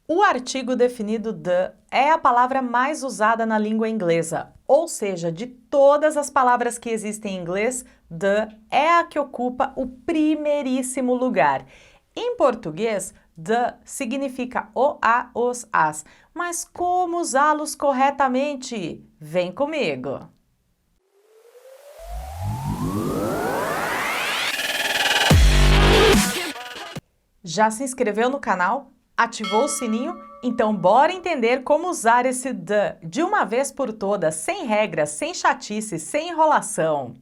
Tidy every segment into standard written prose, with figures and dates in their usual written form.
O artigo definido the é a palavra mais usada na língua inglesa, ou seja, de todas as palavras que existem em inglês, the é a que ocupa o primeiríssimo lugar. Em português, the significa o, a, os, as, mas como usá-los corretamente? Vem comigo! Já se inscreveu no canal? Ativou o sininho? Então bora entender como usar esse the de uma vez por todas, sem regras, sem chatice, sem enrolação.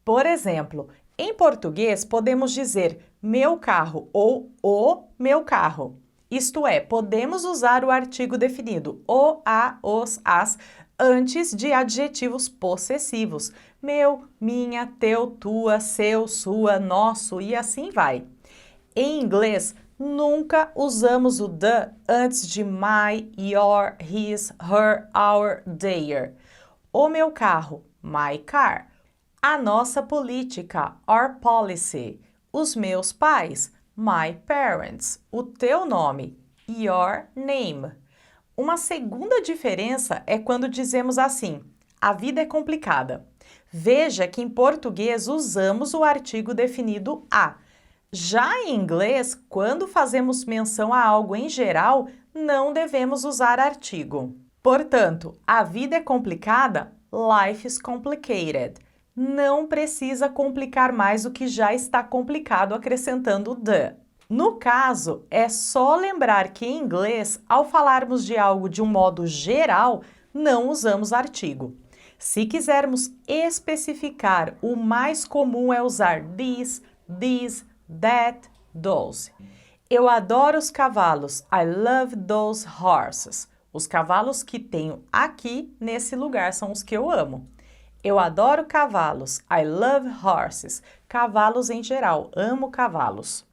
Por exemplo, em português podemos dizer meu carro ou o meu carro. Isto é, podemos usar o artigo definido o, a, os, as antes de adjetivos possessivos. Meu, minha, teu, tua, seu, sua, nosso e assim vai. Em inglês, nunca usamos o the antes de my, your, his, her, our, their. O meu carro, my car. A nossa política, our policy. Os meus pais, my parents. O teu nome, your name. Uma segunda diferença é quando dizemos assim, a vida é complicada. Veja que em português usamos o artigo definido a. Já em inglês, quando fazemos menção a algo em geral, não devemos usar artigo. Portanto, a vida é complicada, life is complicated. Não precisa complicar mais o que já está complicado acrescentando the. No caso, é só lembrar que em inglês, ao falarmos de algo de um modo geral, não usamos artigo. Se quisermos especificar, o mais comum é usar this, that, those. Eu adoro os cavalos. I love those horses. Os cavalos que tenho aqui nesse lugar são os que eu amo. Eu adoro cavalos. I love horses. Cavalos em geral. Amo cavalos.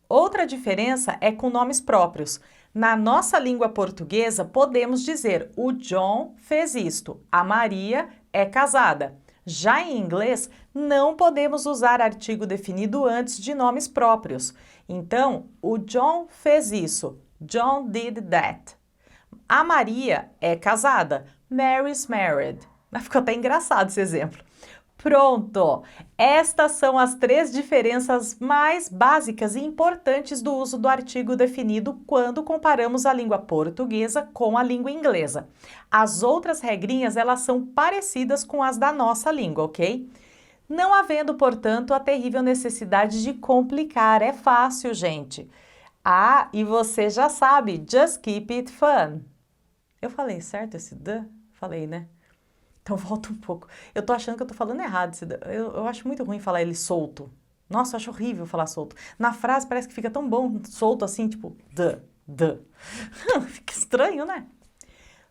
Outra diferença é com nomes próprios. Na nossa língua portuguesa, podemos dizer o John fez isto, a Maria é casada. Já em inglês, não podemos usar artigo definido antes de nomes próprios. Então, o John fez isso. John did that. A Maria é casada. Mary's married. Ficou até engraçado esse exemplo. Pronto! Estas são as 3 diferenças mais básicas e importantes do uso do artigo definido quando comparamos a língua portuguesa com a língua inglesa. As outras regrinhas, elas são parecidas com as da nossa língua, ok? Não havendo, portanto, a terrível necessidade de complicar. É fácil, gente. Ah, e você já sabe, just keep it fun. Eu falei certo esse the? Falei, né? Então volta um pouco. Eu tô achando que eu tô falando errado. Eu acho muito ruim falar ele solto. Nossa, eu acho horrível falar solto. Na frase parece que fica tão bom solto assim, tipo, the. Fica estranho, né?